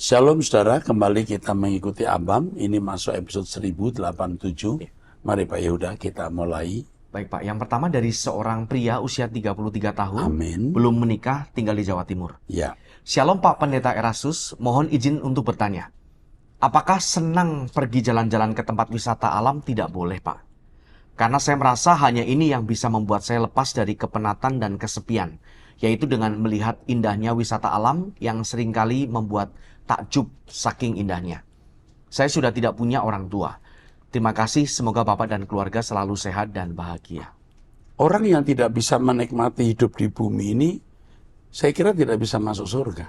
Shalom saudara, kembali kita mengikuti Abam. Ini masuk episode 1087. Mari Pak Yehuda kita mulai. Baik Pak, yang pertama dari seorang pria usia 33 tahun, Amin. belum menikah, tinggal di Jawa Timur. Ya, Shalom Pak Pendeta Erastus, mohon izin untuk bertanya. Apakah senang pergi jalan-jalan ke tempat wisata alam? Tidak boleh Pak. Karena saya merasa hanya ini yang bisa membuat saya lepas dari kepenatan dan kesepian, yaitu dengan melihat indahnya wisata alam yang seringkali membuat takjub saking indahnya. Saya sudah tidak punya orang tua. Terima kasih, semoga Bapak dan keluarga selalu sehat dan bahagia. orang yang tidak bisa menikmati hidup di bumi ini, saya kira tidak bisa masuk surga.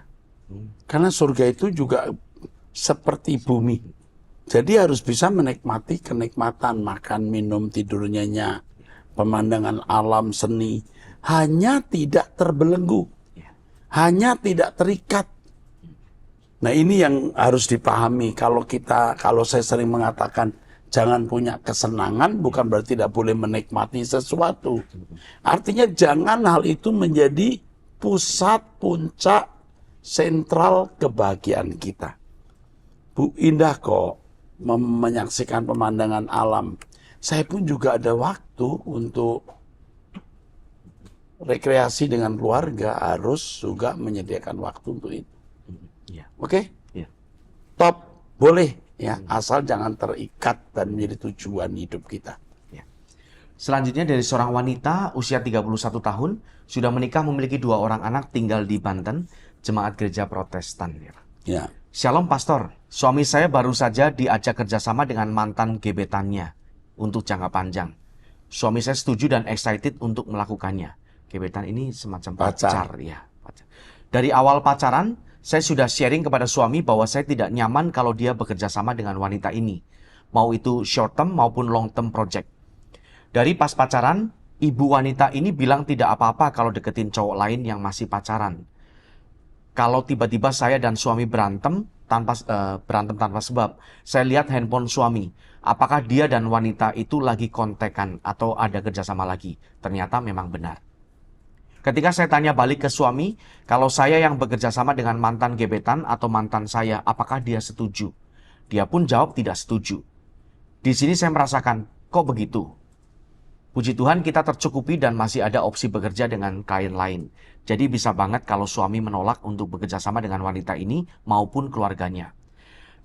Karena surga itu juga seperti bumi. Jadi harus bisa menikmati kenikmatan, makan, minum, tidur nyenyak, pemandangan alam, seni. Hanya tidak terbelenggu. Hanya tidak terikat. Nah ini yang harus dipahami. Kalau saya sering mengatakan jangan punya kesenangan, bukan berarti tidak boleh menikmati sesuatu. Artinya jangan hal itu menjadi pusat, puncak, sentral kebahagiaan kita. Bu, indah kok menyaksikan pemandangan alam. Saya pun juga ada waktu untuk rekreasi dengan keluarga, harus juga menyediakan waktu untuk itu. Oke? Top, boleh ya, asal jangan terikat dan menjadi tujuan hidup kita. Selanjutnya dari seorang wanita usia 31 tahun, sudah menikah, memiliki 2 orang anak, tinggal di Banten, jemaat gereja Protestan. Ya. Shalom Pastor, suami saya baru saja diajak kerjasama dengan mantan gebetannya untuk jangka panjang. Suami saya setuju dan excited untuk melakukannya. Gebetan ini semacam pacar. Ya. Dari awal pacaran, saya sudah sharing kepada suami bahwa saya tidak nyaman kalau dia bekerja sama dengan wanita ini. Mau itu short term maupun long term project. Dari pas pacaran, ibu wanita ini bilang tidak apa-apa kalau deketin cowok lain yang masih pacaran. Kalau tiba-tiba saya dan suami berantem tanpa sebab, saya lihat handphone suami. Apakah dia dan wanita itu lagi kontekan atau ada kerjasama lagi? Ternyata memang benar. Ketika saya tanya balik ke suami, kalau saya yang bekerja sama dengan mantan gebetan atau mantan saya, apakah dia setuju? Dia pun jawab tidak setuju. Di sini saya merasakan, kok begitu? Puji Tuhan kita tercukupi dan masih ada opsi bekerja dengan klien lain. Jadi bisa banget kalau suami menolak untuk bekerja sama dengan wanita ini maupun keluarganya.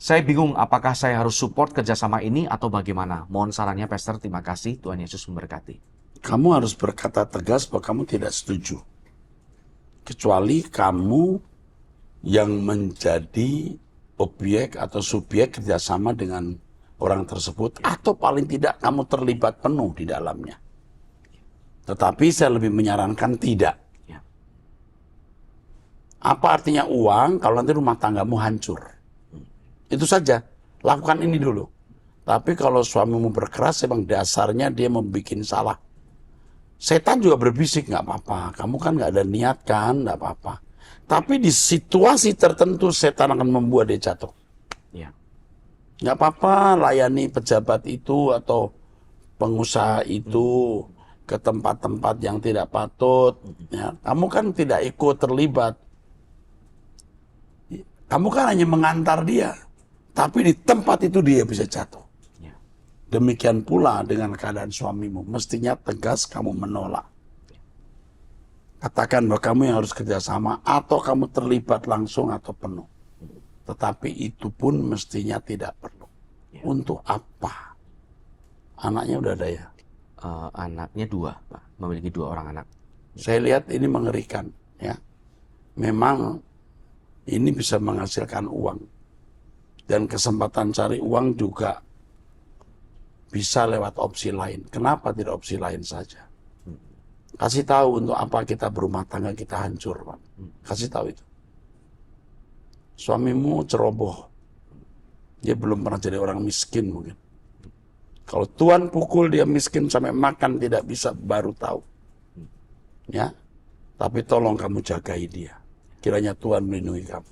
Saya bingung apakah saya harus support kerjasama ini atau bagaimana. Mohon sarannya Pastor, terima kasih. Tuhan Yesus memberkati. Kamu harus berkata tegas bahwa kamu tidak setuju. Kecuali kamu yang menjadi objek atau subjek kerjasama dengan orang tersebut, atau paling tidak kamu terlibat penuh di dalamnya. Tetapi saya lebih menyarankan tidak. Apa artinya uang kalau nanti rumah tanggamu hancur? Itu saja, lakukan ini dulu. Tapi kalau suamimu berkeras, memang dasarnya dia membuat salah. Setan juga berbisik, nggak apa-apa. Kamu kan nggak ada niat kan, nggak apa-apa. Tapi di situasi tertentu setan akan membuat dia jatuh. Nggak apa-apa, layani pejabat itu atau pengusaha itu ke tempat-tempat yang tidak patut. Ya, kamu kan tidak ikut terlibat. Kamu kan hanya mengantar dia. Tapi di tempat itu dia bisa jatuh. Demikian pula dengan keadaan suamimu. Mestinya tegas kamu menolak. Katakan bahwa kamu yang harus kerjasama atau kamu terlibat langsung atau penuh. Tetapi itu pun mestinya tidak perlu. Untuk apa? Anaknya udah ada ya? Anaknya 2, Pak. Memiliki 2 orang anak. Saya lihat ini mengerikan. Ya. Memang ini bisa menghasilkan uang. Dan kesempatan cari uang juga bisa lewat opsi lain. Kenapa tidak opsi lain saja? Kasih tahu untuk apa kita berumah tangga kita hancur, Pak. Kasih tahu itu. Suamimu ceroboh. Dia belum pernah jadi orang miskin mungkin. Kalau Tuhan pukul dia miskin sampai makan tidak bisa, baru tahu. Ya. Tapi tolong kamu jagai dia. Kiranya Tuhan melindungi kamu.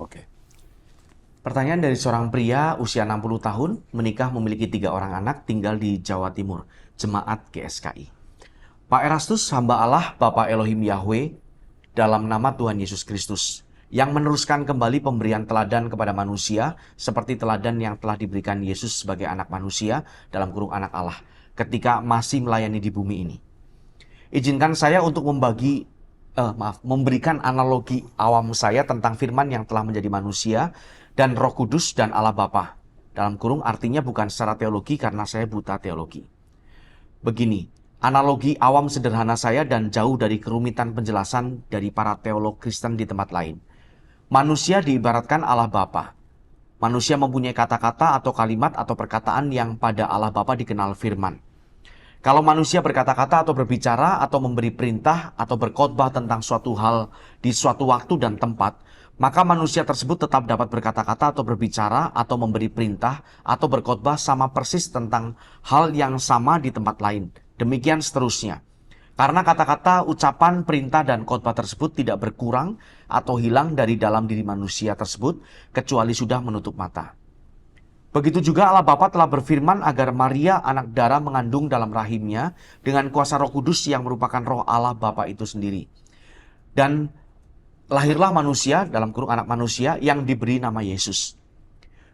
Oke. Pertanyaan dari seorang pria usia 60 tahun, menikah, memiliki 3 orang anak, tinggal di Jawa Timur, jemaat GSKI. Pak Erastus, hamba Allah, Bapak Elohim Yahweh, dalam nama Tuhan Yesus Kristus, yang meneruskan kembali pemberian teladan kepada manusia seperti teladan yang telah diberikan Yesus sebagai anak manusia dalam kurung anak Allah ketika masih melayani di bumi ini. Izinkan saya untuk memberikan analogi awam saya tentang firman yang telah menjadi manusia dan Roh Kudus dan Allah Bapa. Dalam kurung artinya bukan secara teologi karena saya buta teologi. Begini, analogi awam sederhana saya dan jauh dari kerumitan penjelasan dari para teolog Kristen di tempat lain. Manusia diibaratkan Allah Bapa. Manusia mempunyai kata-kata atau kalimat atau perkataan yang pada Allah Bapa dikenal firman. Kalau manusia berkata-kata atau berbicara atau memberi perintah atau berkhotbah tentang suatu hal di suatu waktu dan tempat, maka manusia tersebut tetap dapat berkata-kata atau berbicara atau memberi perintah atau berkhotbah sama persis tentang hal yang sama di tempat lain. Demikian seterusnya. Karena kata-kata, ucapan, perintah, dan khotbah tersebut tidak berkurang atau hilang dari dalam diri manusia tersebut, kecuali sudah menutup mata. Begitu juga Allah Bapa telah berfirman agar Maria anak darah mengandung dalam rahimnya dengan kuasa Roh Kudus yang merupakan roh Allah Bapa itu sendiri. Dan lahirlah manusia, dalam kurung anak manusia, yang diberi nama Yesus.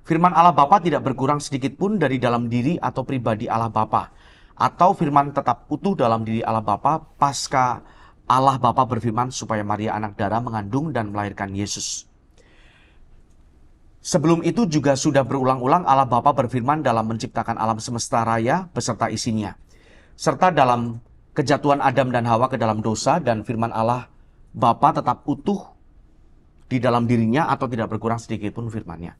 Firman Allah Bapa tidak berkurang sedikit pun dari dalam diri atau pribadi Allah Bapa. Atau firman tetap utuh dalam diri Allah Bapa pasca Allah Bapa berfirman supaya Maria anak darah mengandung dan melahirkan Yesus. Sebelum itu juga sudah berulang-ulang Allah Bapa berfirman dalam menciptakan alam semesta raya beserta isinya. Serta dalam kejatuhan Adam dan Hawa ke dalam dosa, dan firman Allah Bapa tetap utuh di dalam dirinya atau tidak berkurang sedikit pun firman-Nya.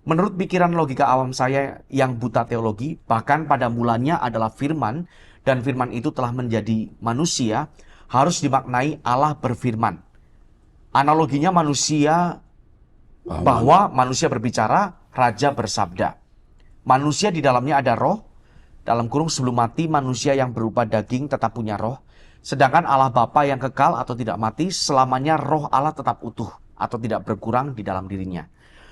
Menurut pikiran logika awam saya yang buta teologi, bahkan pada mulanya adalah firman, dan firman itu telah menjadi manusia, harus dimaknai Allah berfirman. Analoginya manusia, bahwa manusia berbicara, raja bersabda. Manusia di dalamnya ada roh, dalam kurung sebelum mati manusia yang berupa daging tetap punya roh, sedangkan Allah Bapa yang kekal atau tidak mati, selamanya roh Allah tetap utuh atau tidak berkurang di dalam dirinya.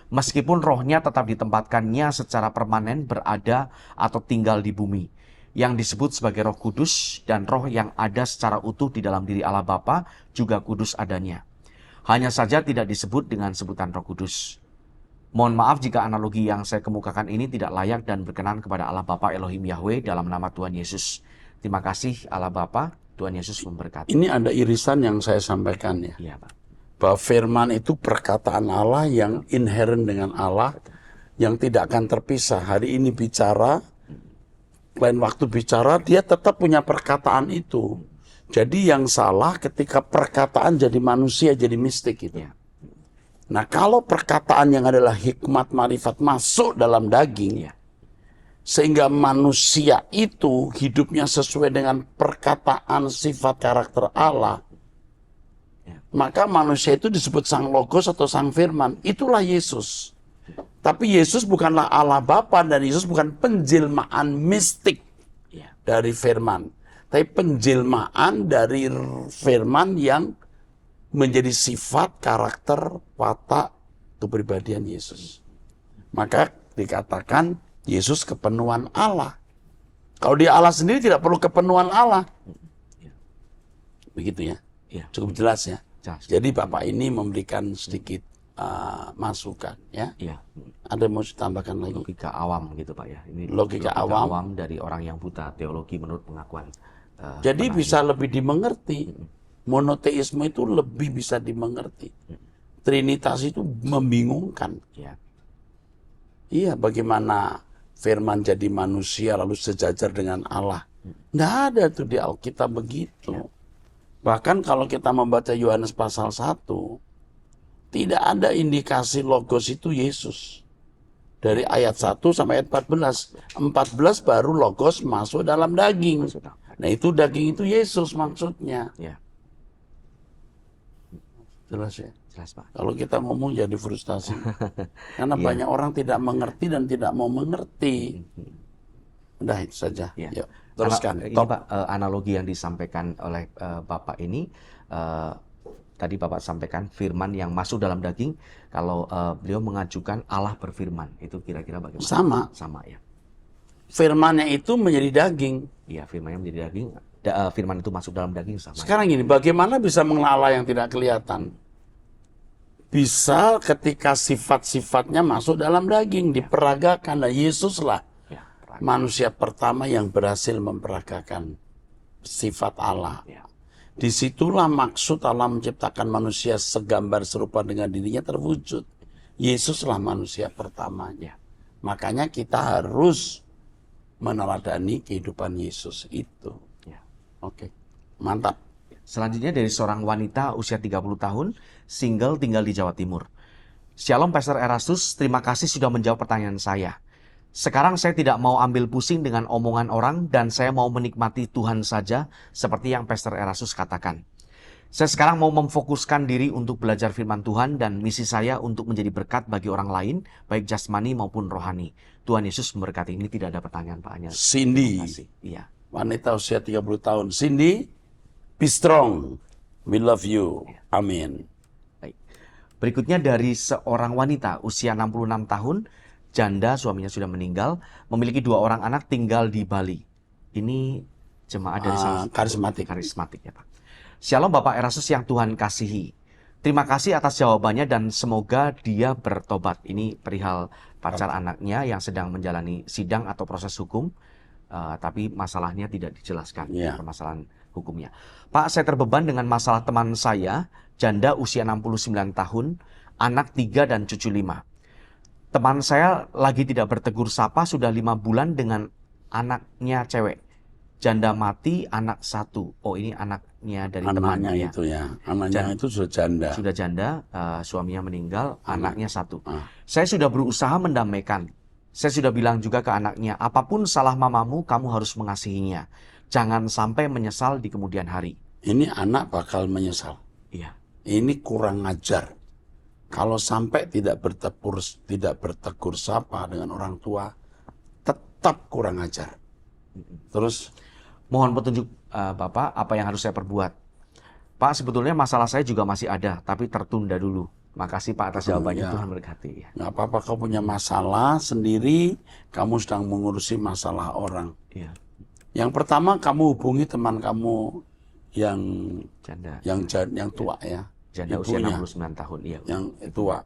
Meskipun rohnya tetap ditempatkannya secara permanen berada atau tinggal di bumi, yang disebut sebagai Roh Kudus, dan roh yang ada secara utuh di dalam diri Allah Bapa juga kudus adanya. Hanya saja tidak disebut dengan sebutan Roh Kudus. Mohon maaf jika analogi yang saya kemukakan ini tidak layak dan berkenan kepada Allah Bapa Elohim Yahweh dalam nama Tuhan Yesus. Terima kasih Allah Bapa, Tuhan Yesus memberkati. Ini ada irisan yang saya sampaikan ya. Iya, Pak. Bahwa firman itu perkataan Allah yang inherent dengan Allah, yang tidak akan terpisah. Hari ini bicara, lain waktu bicara, dia tetap punya perkataan itu. Jadi yang salah ketika perkataan jadi manusia, jadi mistik itu. Ya. Nah kalau perkataan yang adalah hikmat marifat masuk dalam daging, Ya. sehingga manusia itu hidupnya sesuai dengan perkataan sifat karakter Allah, maka manusia itu disebut sang logos atau sang firman. Itulah Yesus. Tapi Yesus bukanlah Allah Bapa, dan Yesus bukan penjelmaan mistik dari firman. Tapi penjelmaan dari firman yang menjadi sifat, karakter, watak, kepribadian Yesus. Maka dikatakan Yesus kepenuhan Allah. Kalau dia Allah sendiri tidak perlu kepenuhan Allah. Begitu ya. Cukup jelas ya. Jadi Bapak ini memberikan sedikit masukan ya. Iya. Ada mau ditambahkan lagi? Logika awam gitu Pak ya. Ini Logika awam dari orang yang buta teologi menurut pengakuan. Jadi bisa lebih dimengerti. Monoteisme itu lebih bisa dimengerti. Trinitas itu membingungkan. Ya. Iya, bagaimana firman jadi manusia lalu sejajar dengan Allah. Nggak ada tuh di Alkitab begitu. Ya. Bahkan kalau kita membaca Yohanes pasal 1, tidak ada indikasi logos itu Yesus. Dari ayat 1 sampai ayat 14. 14 baru logos masuk dalam daging. Nah itu daging itu Yesus maksudnya. Ya. Jelas ya? Jelas Pak. Kalau kita ngomong jadi frustasi. Karena banyak orang tidak mengerti dan tidak mau mengerti. Udah itu saja. Ya. Yuk, teruskan. Ini Pak, analogi yang disampaikan oleh Bapak ini, tadi Bapak sampaikan firman yang masuk dalam daging, kalau beliau mengajukan Allah berfirman, itu kira-kira bagaimana? Sama ya. Firmannya itu menjadi daging. Iya, firmannya menjadi daging. Firman itu masuk dalam daging sama. Sekarang gini, bagaimana bisa mengenal Allah yang tidak kelihatan? bisa ketika sifat-sifatnya masuk dalam daging, diperagakan. Nah, Yesuslah Ya, manusia pertama yang berhasil memperagakan sifat Allah. ya. Disitulah maksud Allah menciptakan manusia segambar serupa dengan dirinya terwujud. Yesuslah manusia pertamanya. Makanya kita harus meneladani kehidupan Yesus itu. Ya. Oke, mantap. Selanjutnya dari seorang wanita usia 30 tahun, single tinggal di Jawa Timur. Shalom Pastor Erastus, terima kasih sudah menjawab pertanyaan saya. Sekarang saya tidak mau ambil pusing dengan omongan orang dan saya mau menikmati Tuhan saja seperti yang Pastor Erastus katakan. Saya sekarang mau memfokuskan diri untuk belajar firman Tuhan dan misi saya untuk menjadi berkat bagi orang lain, baik jasmani maupun rohani. Tuhan Yesus memberkati. Ini tidak ada pertanyaan Pak Anya. Cindy, Terima kasih. Iya. wanita usia 30 tahun. Cindy, be strong. We love you. Amin. Baik. Berikutnya dari seorang wanita usia 66 tahun, janda, suaminya sudah meninggal, memiliki 2 orang anak tinggal di Bali. Ini jemaat dari salah satu karismatik ya Pak. Shalom Bapak Erastus yang Tuhan kasihi. Terima kasih atas jawabannya dan semoga dia bertobat. Ini perihal pacar anaknya yang sedang menjalani sidang atau proses hukum, tapi masalahnya tidak dijelaskan, permasalahan hukumnya. Pak, saya terbeban dengan masalah teman saya, janda usia 69 tahun, anak 3 dan cucu 5. Teman saya lagi tidak bertegur sapa sudah 5 bulan dengan anaknya cewek. Janda mati, anak 1. Oh, ini anaknya dari temannya ya. Itu ya. Anaknya itu sudah janda. Sudah janda, suaminya meninggal, anaknya 1. Saya sudah berusaha mendamaikan. Saya sudah bilang juga ke anaknya, apapun salah mamamu, kamu harus mengasihinya. Jangan sampai menyesal di kemudian hari. Ini anak bakal menyesal. Iya. Ini kurang ajar. Kalau sampai tidak bertegur sapa dengan orang tua, tetap kurang ajar. Terus, mohon petunjuk Bapak, apa yang harus saya perbuat? Pak, sebetulnya masalah saya juga masih ada, tapi tertunda dulu. Makasih Pak atas jawabannya, Tuhan berkati. Ya. Nggak apa-apa, kau punya masalah sendiri, kamu sedang mengurusi masalah orang. Iya. Yang pertama, kamu hubungi teman kamu yang Janda. yang tua ya. Janda usia 69 tahun, iya. Yang tua.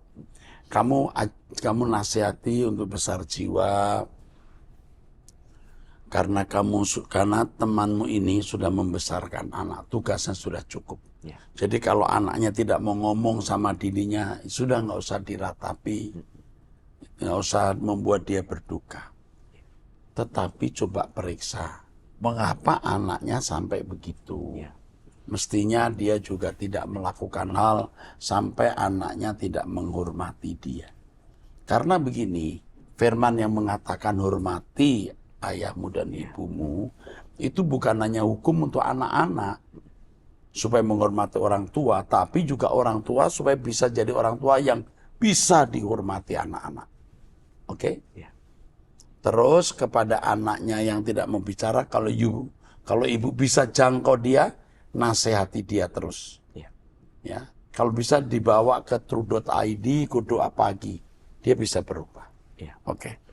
Kamu nasihati untuk besar jiwa. Karena temanmu ini sudah membesarkan anak, tugasnya sudah cukup. Ya. Jadi kalau anaknya tidak mau ngomong sama dirinya, sudah nggak usah diratapi, nggak usah membuat dia berduka. Tetapi coba periksa, mengapa anaknya sampai begitu? Ya. Mestinya dia juga tidak melakukan hal sampai anaknya tidak menghormati dia. Karena begini, firman yang mengatakan hormati ayahmu dan ibumu, itu bukan hanya hukum untuk anak-anak, supaya menghormati orang tua, tapi juga orang tua supaya bisa jadi orang tua yang bisa dihormati anak-anak. Oke? Ya. Terus kepada anaknya yang tidak mau bicara, kalau ibu bisa jangkau dia, nasihati dia terus. Ya. Kalau bisa dibawa ke true.id, doa pagi, dia bisa berubah. Ya. Oke.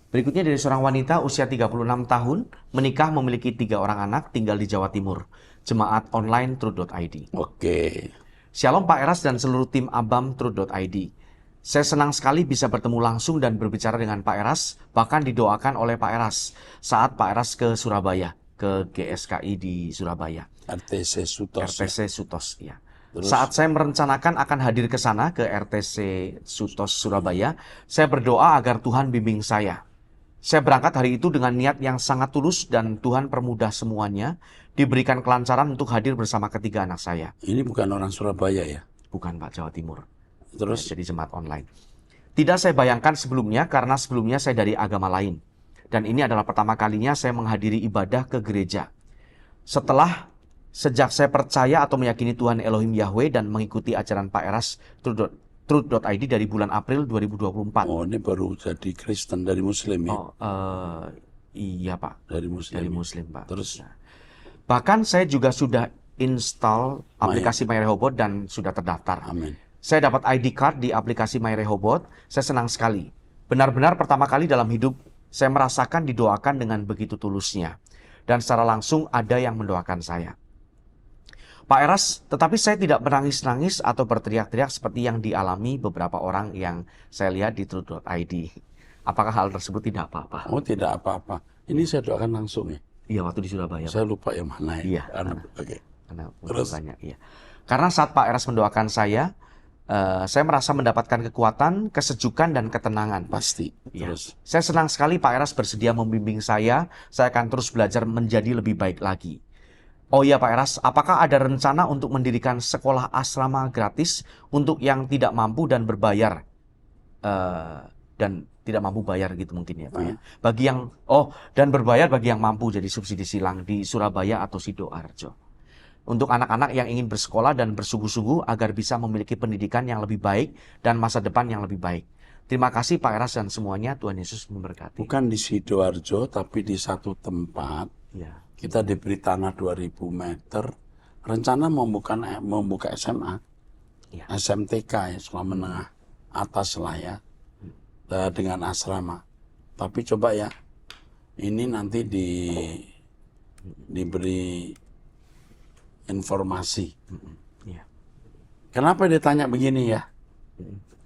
Berikutnya dari seorang wanita usia 36 tahun, menikah memiliki 3 orang anak, tinggal di Jawa Timur. Jemaat online true.id. Oke. Shalom Pak Eras dan seluruh tim ABAM true.id. Saya senang sekali bisa bertemu langsung dan berbicara dengan Pak Eras, bahkan didoakan oleh Pak Eras saat Pak Eras ke Surabaya, ke GSKI di Surabaya. RTC Sutos. RTC Sutos, ya. Terus? Saat saya merencanakan akan hadir ke sana, ke RTC Sutos Surabaya, saya berdoa agar Tuhan bimbing saya. Saya berangkat hari itu dengan niat yang sangat tulus dan Tuhan permudah semuanya, diberikan kelancaran untuk hadir bersama ketiga anak saya. Ini bukan orang Surabaya ya? Bukan Pak, Jawa Timur. Terus? Ya, jadi jemaat online. Tidak saya bayangkan sebelumnya karena sebelumnya saya dari agama lain. Dan ini adalah pertama kalinya saya menghadiri ibadah ke gereja. Sejak saya percaya atau meyakini Tuhan Elohim Yahweh dan mengikuti ajaran Pak Eras Truth.id dari bulan April 2024. Oh, ini baru jadi Kristen dari Muslim ya? Oh, iya Pak. Dari Muslim. Dari Muslim Pak. Terus? Nah, bahkan saya juga sudah install aplikasi My Rehoboth dan sudah terdaftar. Amin. Saya dapat ID card di aplikasi My Rehoboth. Saya senang sekali. Benar-benar pertama kali dalam hidup saya merasakan didoakan dengan begitu tulusnya. Dan secara langsung ada yang mendoakan saya. Pak Eras, tetapi saya tidak menangis-nangis atau berteriak-teriak seperti yang dialami beberapa orang yang saya lihat di Truth.id. Apakah hal tersebut tidak apa-apa? Oh, tidak apa-apa. Ini saya doakan langsung ya. Iya, waktu di Surabaya. Saya lupa yang mana ya. Iya. Oke. Karena Terus? banyak, iya. Karena saat Pak Eras mendoakan saya merasa mendapatkan kekuatan, kesejukan, dan ketenangan. Pasti. Ya. Terus. Saya senang sekali Pak Eras bersedia membimbing saya akan terus belajar menjadi lebih baik lagi. Oh iya Pak Eras, apakah ada rencana untuk mendirikan sekolah asrama gratis untuk yang tidak mampu dan berbayar? Dan tidak mampu bayar gitu mungkin ya Pak ya. Bagi yang, dan berbayar bagi yang mampu, jadi subsidi silang di Surabaya atau Sidoarjo. Untuk anak-anak yang ingin bersekolah dan bersungguh-sungguh agar bisa memiliki pendidikan yang lebih baik dan masa depan yang lebih baik. Terima kasih Pak Eras dan semuanya, Tuhan Yesus memberkati. Bukan di Sidoarjo, tapi di satu tempat. Ya. Kita diberi tanah 2000 meter. Rencana membuka SMA. Ya. SMTK ya, sekolah menengah atas lah ya. Dengan asrama. Tapi coba ya, ini nanti diberi informasi. Ya. Kenapa dia tanya begini ya?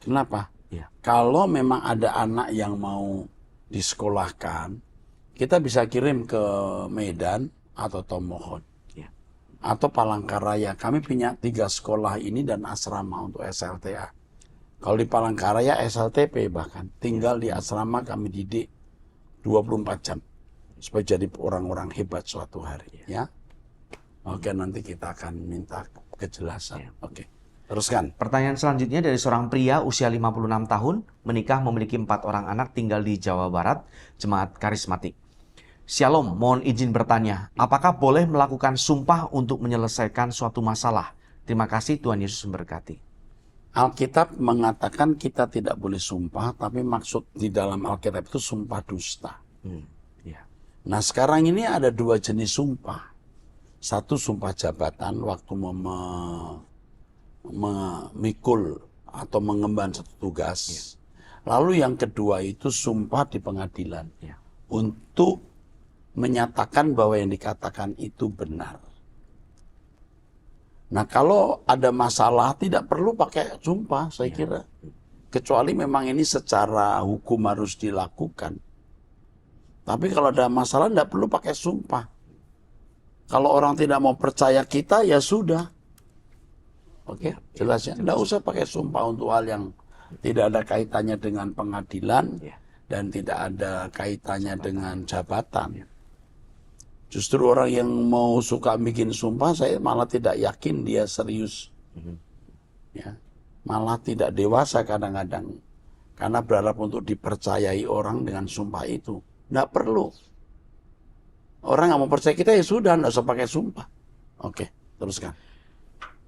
Kenapa? Ya. Kalau memang ada anak yang mau disekolahkan, kita bisa kirim ke Medan atau Tomohon. Ya. Atau Palangkaraya. Kami punya 3 sekolah ini dan asrama untuk SLTA. Kalau di Palangkaraya SLTP bahkan. Tinggal di asrama kami didik 24 jam. Supaya jadi orang-orang hebat suatu hari. Ya. Oke, nanti kita akan minta kejelasan. Ya. Oke, teruskan. Pertanyaan selanjutnya dari seorang pria usia 56 tahun, menikah memiliki 4 orang anak tinggal di Jawa Barat, jemaat karismatik. Shalom, mohon izin bertanya, apakah boleh melakukan sumpah untuk menyelesaikan suatu masalah? Terima kasih, Tuhan Yesus memberkati. Alkitab mengatakan kita tidak boleh sumpah, tapi maksud di dalam Alkitab itu sumpah dusta. Ya. Nah sekarang ini ada 2 jenis sumpah. Satu sumpah jabatan waktu memikul atau mengemban satu tugas. Ya. Lalu yang kedua itu sumpah di pengadilan. Ya. Untuk menyatakan bahwa yang dikatakan itu benar. Nah kalau ada masalah tidak perlu pakai sumpah saya kira. Kecuali memang ini secara hukum harus dilakukan. Tapi kalau ada masalah tidak perlu pakai sumpah. Kalau orang tidak mau percaya kita ya sudah. Oke, jelas ya. Tidak usah pakai sumpah untuk hal yang tidak ada kaitannya dengan pengadilan dan tidak ada kaitannya dengan jabatan. Justru orang yang mau suka bikin sumpah, saya malah tidak yakin dia serius. Ya, malah tidak dewasa kadang-kadang. Karena berharap untuk dipercayai orang dengan sumpah itu. Tidak perlu. Orang nggak mau percaya kita ya sudah, nggak usah pakai sumpah. Oke, teruskan.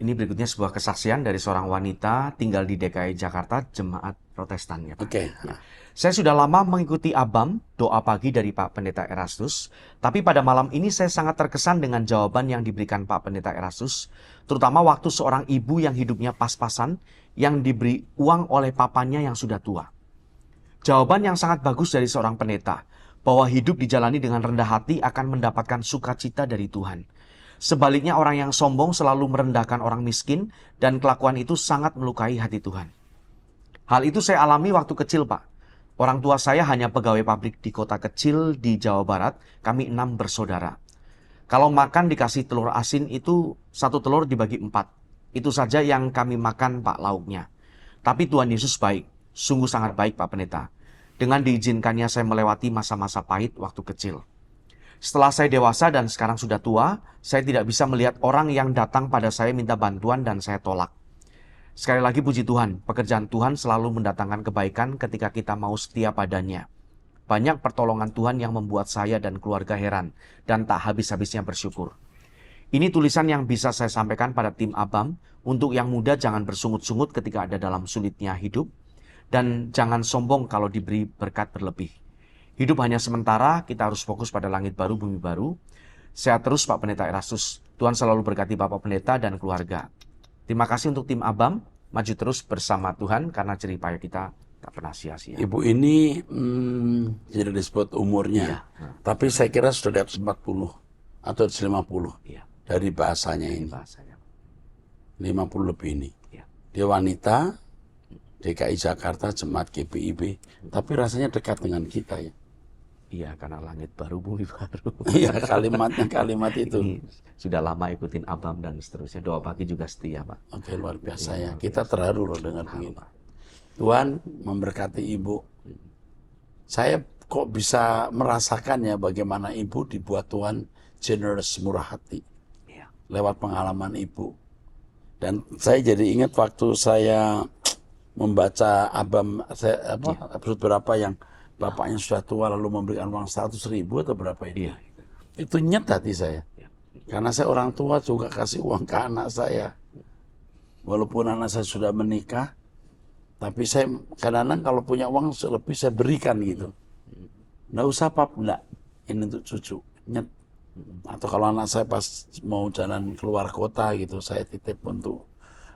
Ini berikutnya sebuah kesaksian dari seorang wanita tinggal di DKI Jakarta, jemaat Protestan ya Pak. Oke. Saya sudah lama mengikuti ABAM, doa pagi dari Pak Pendeta Erastus, tapi pada malam ini saya sangat terkesan dengan jawaban yang diberikan Pak Pendeta Erastus, terutama waktu seorang ibu yang hidupnya pas-pasan, yang diberi uang oleh papanya yang sudah tua. Jawaban yang sangat bagus dari seorang pendeta, bahwa hidup dijalani dengan rendah hati akan mendapatkan sukacita dari Tuhan. Sebaliknya orang yang sombong selalu merendahkan orang miskin, dan kelakuan itu sangat melukai hati Tuhan. Hal itu saya alami waktu kecil Pak. Orang tua saya hanya pegawai pabrik di kota kecil di Jawa Barat, kami 6 bersaudara. Kalau makan dikasih telur asin itu 1 telur dibagi 4. Itu saja yang kami makan Pak lauknya. Tapi Tuhan Yesus baik, sungguh sangat baik Pak Pendeta. Dengan diizinkannya saya melewati masa-masa pahit waktu kecil. Setelah saya dewasa dan sekarang sudah tua, saya tidak bisa melihat orang yang datang pada saya minta bantuan dan saya tolak. Sekali lagi puji Tuhan, pekerjaan Tuhan selalu mendatangkan kebaikan ketika kita mau setia padanya. Banyak pertolongan Tuhan yang membuat saya dan keluarga heran dan tak habis-habisnya bersyukur. Ini tulisan yang bisa saya sampaikan pada tim ABAM, untuk yang muda jangan bersungut-sungut ketika ada dalam sulitnya hidup, dan jangan sombong kalau diberi berkat berlebih. Hidup hanya sementara, kita harus fokus pada langit baru, bumi baru. Sehat terus Pak Pendeta Erastus. Tuhan selalu berkati Bapak Pendeta dan keluarga. Terima kasih untuk tim ABAM, maju terus bersama Tuhan karena jerih payah kita tak pernah sia-sia. Ibu ini tidak disebut umurnya, tapi saya kira sudah di atas 40 atau 50 dari bahasanya ini. 50 lebih ini. Ya. Dia wanita, DKI Jakarta, jemaat GPIB, tapi rasanya dekat dengan kita ya. Iya, karena langit baru, bumi baru. Iya, kalimatnya kalimat itu. Ini sudah lama ikutin Abam dan seterusnya. Doa pagi juga setia, Pak. Oke, luar biasa Iya, ya. luar Kita biasa. terharu loh dengar Terharu, begini. Pak. Tuhan memberkati Ibu. Saya kok bisa merasakan ya bagaimana Ibu dibuat Tuhan generous, murah hati. Iya. Lewat pengalaman Ibu. Dan saya jadi ingat waktu saya membaca Abam, episode berapa yang bapaknya sudah tua lalu memberikan uang 100.000 atau berapa ini. Iya. Itu nyet hati saya. Iya. Karena saya orang tua juga kasih uang ke anak saya. Walaupun anak saya sudah menikah, tapi saya kadang-kadang kalau punya uang lebih saya berikan gitu. Nggak usah pap, enggak. Ini untuk cucu, nyet. Atau kalau anak saya pas mau jalan keluar kota gitu, saya titip untuk,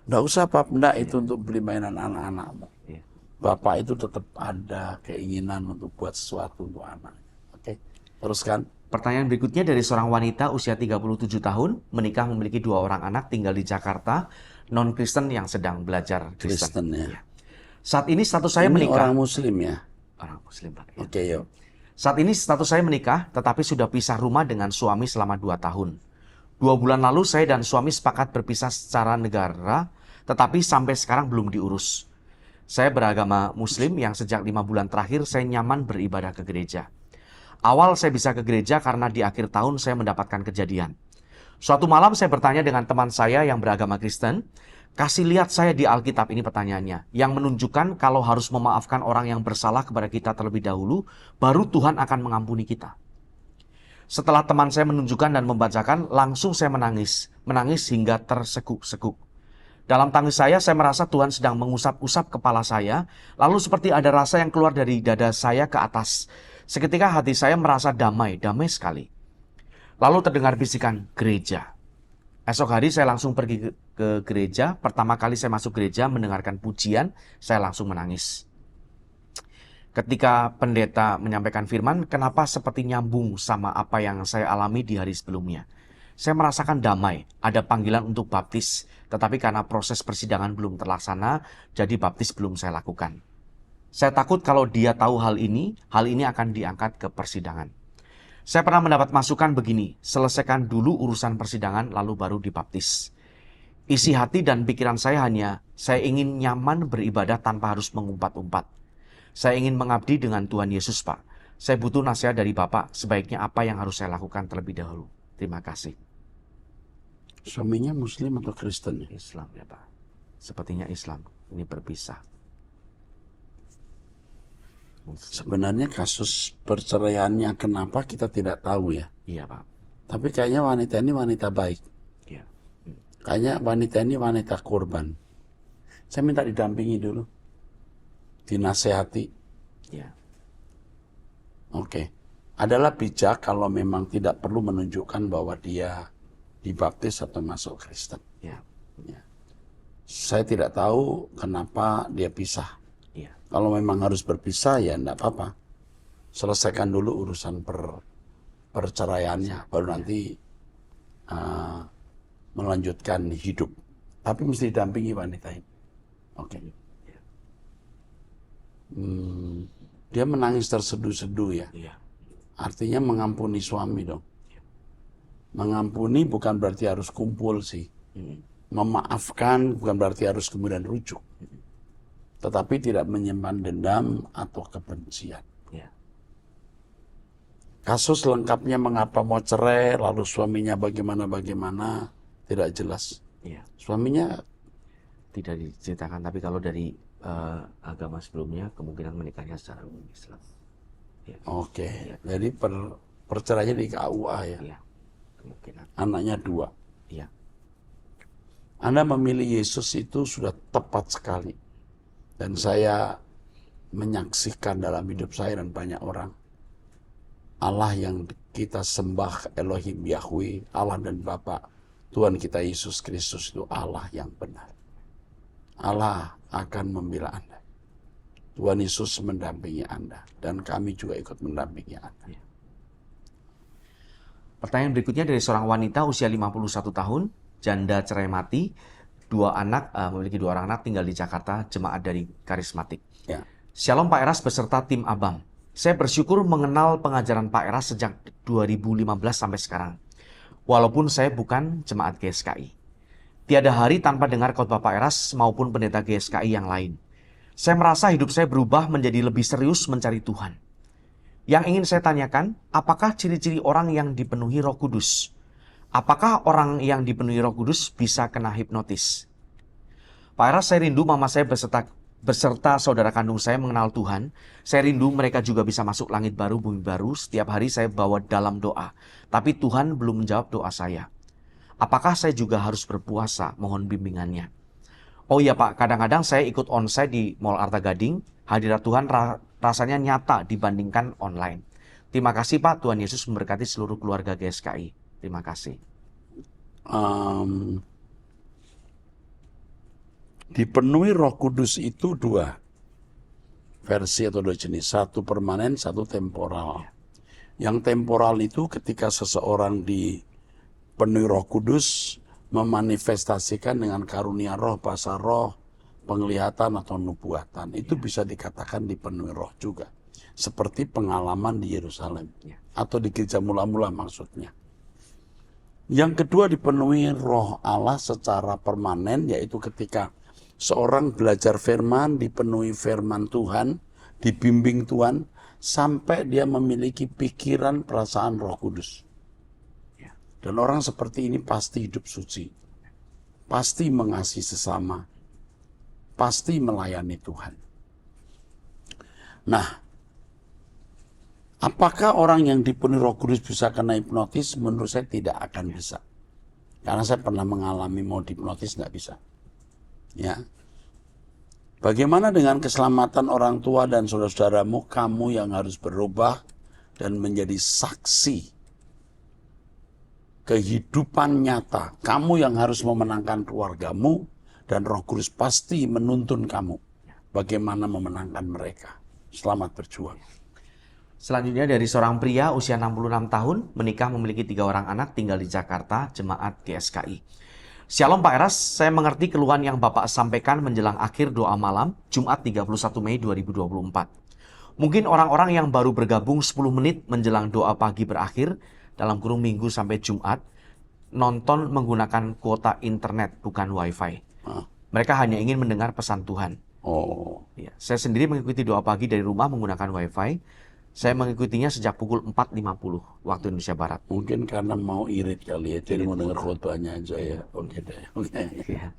nggak usah pap, enggak, itu untuk beli mainan anak-anakmu. Iya. Bapak itu tetap ada keinginan untuk buat sesuatu untuk anak. Oke, teruskan. Pertanyaan berikutnya dari seorang wanita usia 37 tahun, menikah memiliki 2 orang anak, tinggal di Jakarta, non-Kristen yang sedang belajar Kristen. Kristen ya. Iya. Saat ini status saya Ini menikah. orang Muslim ya. Orang Muslim, Pak. Ya. Oke, yuk. Saat ini status saya menikah, tetapi sudah pisah rumah dengan suami selama 2 tahun. 2 bulan lalu saya dan suami sepakat berpisah secara negara, tetapi sampai sekarang belum diurus. Saya beragama Muslim yang sejak 5 bulan terakhir saya nyaman beribadah ke gereja. Awal saya bisa ke gereja karena di akhir tahun saya mendapatkan kejadian. Suatu malam saya bertanya dengan teman saya yang beragama Kristen, kasih lihat saya di Alkitab ini pertanyaannya, yang menunjukkan kalau harus memaafkan orang yang bersalah kepada kita terlebih dahulu, baru Tuhan akan mengampuni kita. Setelah teman saya menunjukkan dan membacakan, langsung saya menangis hingga terseguk-seguk. Dalam tangis saya merasa Tuhan sedang mengusap-usap kepala saya, lalu seperti ada rasa yang keluar dari dada saya ke atas. Seketika hati saya merasa damai sekali. Lalu terdengar bisikan gereja. Esok hari saya langsung pergi ke gereja. Pertama kali saya masuk gereja mendengarkan pujian, saya langsung menangis. Ketika pendeta menyampaikan firman, kenapa seperti nyambung sama apa yang saya alami di hari sebelumnya. Saya merasakan damai, ada panggilan untuk baptis, tetapi karena proses persidangan belum terlaksana, jadi baptis belum saya lakukan. Saya takut kalau dia tahu hal ini akan diangkat ke persidangan. Saya pernah mendapat masukan begini, selesaikan dulu urusan persidangan lalu baru dibaptis. Isi hati dan pikiran saya hanya, saya ingin nyaman beribadah tanpa harus mengumpat-umpat. Saya ingin mengabdi dengan Tuhan Yesus, Pak. Saya butuh nasihat dari Bapak, sebaiknya apa yang harus saya lakukan terlebih dahulu. Terima kasih. Suaminya Muslim atau Kristen? Islam ya, Pak. Sepertinya Islam. Ini berpisah. Sebenarnya kasus perceraiannya kenapa kita tidak tahu ya. Iya, Pak. Tapi kayaknya wanita ini wanita baik. Iya. Kayaknya wanita ini wanita korban. Saya minta didampingi dulu. Dinasehati. Iya. Oke. Adalah bijak kalau memang tidak perlu menunjukkan bahwa dia dibaptis atau masuk Kristen. Iya. Ya. Saya tidak tahu kenapa dia pisah. Iya. Kalau memang harus berpisah ya enggak apa-apa. Selesaikan dulu urusan perceraiannya, baru nanti melanjutkan hidup. Tapi mesti didampingi wanita ini. Oke. Dia menangis terseduh-seduh ya. Iya. Artinya mengampuni suami dong. Mengampuni bukan berarti harus kumpul sih. Memaafkan bukan berarti harus kemudian rujuk. Tetapi tidak menyimpan dendam atau kebencian. Iya. Kasus lengkapnya mengapa mau cerai, lalu suaminya bagaimana, tidak jelas. Iya. Suaminya Tidak diceritakan, tapi kalau dari agama sebelumnya kemungkinan menikahnya secara Islam. Ya. oke. Jadi perceraiannya di KUA ya. Iya. Kemungkinan. Anaknya 2. Iya. Anda memilih Yesus itu sudah tepat sekali. Dan saya menyaksikan dalam hidup saya dan banyak orang. Allah yang kita sembah, Elohim Yahweh, Allah dan Bapa, Tuhan kita Yesus Kristus itu Allah yang benar. Allah akan membela Anda. Tuhan Yesus mendampingi Anda. Dan kami juga ikut mendampingi Anda. Iya. Pertanyaan berikutnya dari seorang wanita usia 51 tahun, janda cerai mati. memiliki 2 orang anak, tinggal di Jakarta, jemaat dari Karismatik. Ya. Shalom Pak Eras beserta tim Abang. Saya bersyukur mengenal pengajaran Pak Eras sejak 2015 sampai sekarang. Walaupun saya bukan jemaat GSKI. Tiada hari tanpa dengar khotbah Pak Eras maupun pendeta GSKI yang lain. Saya merasa hidup saya berubah menjadi lebih serius mencari Tuhan. Yang ingin saya tanyakan, apakah ciri-ciri orang yang dipenuhi Roh Kudus? Apakah orang yang dipenuhi Roh Kudus bisa kena hipnotis? Pak Eras, saya rindu mama saya beserta saudara kandung saya mengenal Tuhan. Saya rindu mereka juga bisa masuk langit baru, bumi baru. Setiap hari saya bawa dalam doa. Tapi Tuhan belum menjawab doa saya. Apakah saya juga harus berpuasa? Mohon bimbingannya. Oh iya Pak, kadang-kadang saya ikut onsite di Mall Arta Gading. Hadirat Tuhan rasanya nyata dibandingkan online. Terima kasih Pak, Tuhan Yesus memberkati seluruh keluarga GSKI. Terima kasih. Dipenuhi Roh Kudus itu 2 versi atau 2 jenis. Satu permanen, satu temporal. Yang temporal itu ketika seseorang dipenuhi Roh Kudus memanifestasikan dengan karunia roh, bahasa roh, penglihatan atau nubuatan. Itu bisa dikatakan dipenuhi roh juga. Seperti pengalaman di Yerusalem. Atau di gereja mula-mula maksudnya. Yang kedua dipenuhi roh Allah secara permanen, yaitu ketika seorang belajar firman, dipenuhi firman Tuhan, dibimbing Tuhan, sampai dia memiliki pikiran perasaan Roh Kudus. Dan orang seperti ini pasti hidup suci, pasti mengasihi sesama, pasti melayani Tuhan. Nah, apakah orang yang dipenuhi Roh Kudus bisa kena hipnotis? Menurut saya tidak akan bisa. Karena saya pernah mengalami mau dihipnotis, nggak bisa. Ya. Bagaimana dengan keselamatan orang tua dan saudara-saudaramu? Kamu yang harus berubah dan menjadi saksi kehidupan nyata. Kamu yang harus memenangkan keluargamu, dan Roh Kudus pasti menuntun kamu bagaimana memenangkan mereka. Selamat berjuang. Selanjutnya dari seorang pria usia 66 tahun, menikah, memiliki 3 orang anak, tinggal di Jakarta, jemaat GSKI. Shalom Pak Eras, saya mengerti keluhan yang Bapak sampaikan menjelang akhir doa malam, Jumat 31 Mei 2024. Mungkin orang-orang yang baru bergabung 10 menit menjelang doa pagi berakhir, dalam kurung Minggu sampai Jumat, nonton menggunakan kuota internet, bukan wifi. Mereka hanya ingin mendengar pesan Tuhan. Ya, saya sendiri mengikuti doa pagi dari rumah menggunakan wifi. Saya mengikutinya sejak pukul 4.50 waktu Indonesia Barat. Mungkin karena mau irit kali ya, jadi mau dengar khotbahnya aja ya. Oke deh. Ya.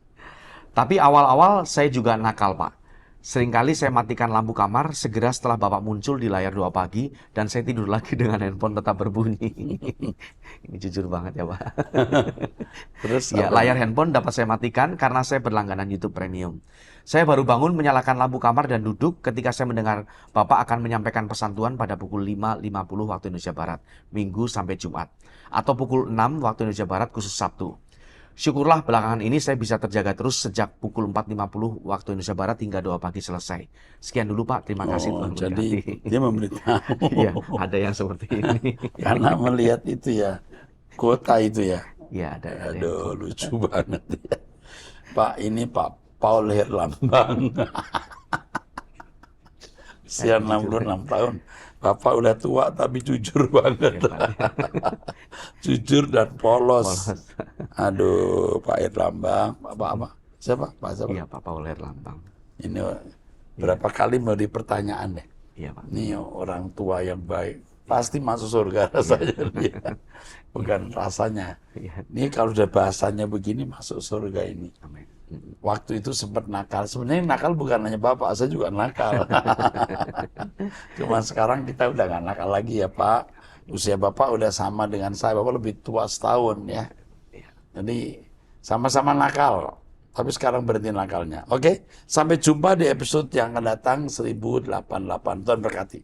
Tapi awal-awal saya juga nakal Pak. Seringkali saya matikan lampu kamar segera setelah Bapak muncul di layar doa pagi, dan saya tidur lagi dengan handphone tetap berbunyi. Ini jujur banget ya Pak. Terus ya, layar handphone dapat saya matikan karena saya berlangganan YouTube Premium. Saya baru bangun menyalakan lampu kamar dan duduk ketika saya mendengar Bapak akan menyampaikan pesan Tuhan pada pukul 5.50 waktu Indonesia Barat, Minggu sampai Jumat. Atau pukul 6 waktu Indonesia Barat khusus Sabtu. Syukurlah belakangan ini saya bisa terjaga terus sejak pukul 4.50 waktu Indonesia Barat hingga doa pagi selesai. Sekian dulu Pak, terima kasih Tuhan jadi memberkati. dia memberitahu. Iya, ada yang seperti ini. Karena melihat itu ya, kuota itu ya. Iya, ada Aduh, lucu banget ya. Pak, ini Pak Paul Herlambang. Usia 66 tahun. Bapak udah tua tapi jujur banget. Jujur dan polos. Aduh, Pak Herlambang, Bapak apa? Siapa? Pak siapa? Iya, Pak Paul Herlambang. Ini berapa kali mau dipertanyaan deh. Iya, Pak. Ini orang tua yang baik. Pasti masuk surga rasanya dia. Bukan rasanya. Ini kalau udah bahasanya begini masuk surga ini. Amin. Waktu itu sempat nakal. Sebenarnya nakal bukan hanya Bapak, saya juga nakal. Cuma sekarang kita udah nggak nakal lagi ya Pak. Usia Bapak udah sama dengan saya. Bapak lebih tua setahun ya. Jadi sama-sama nakal. Tapi sekarang berhenti nakalnya. Oke, sampai jumpa di episode yang akan datang 1088. Tuhan berkati.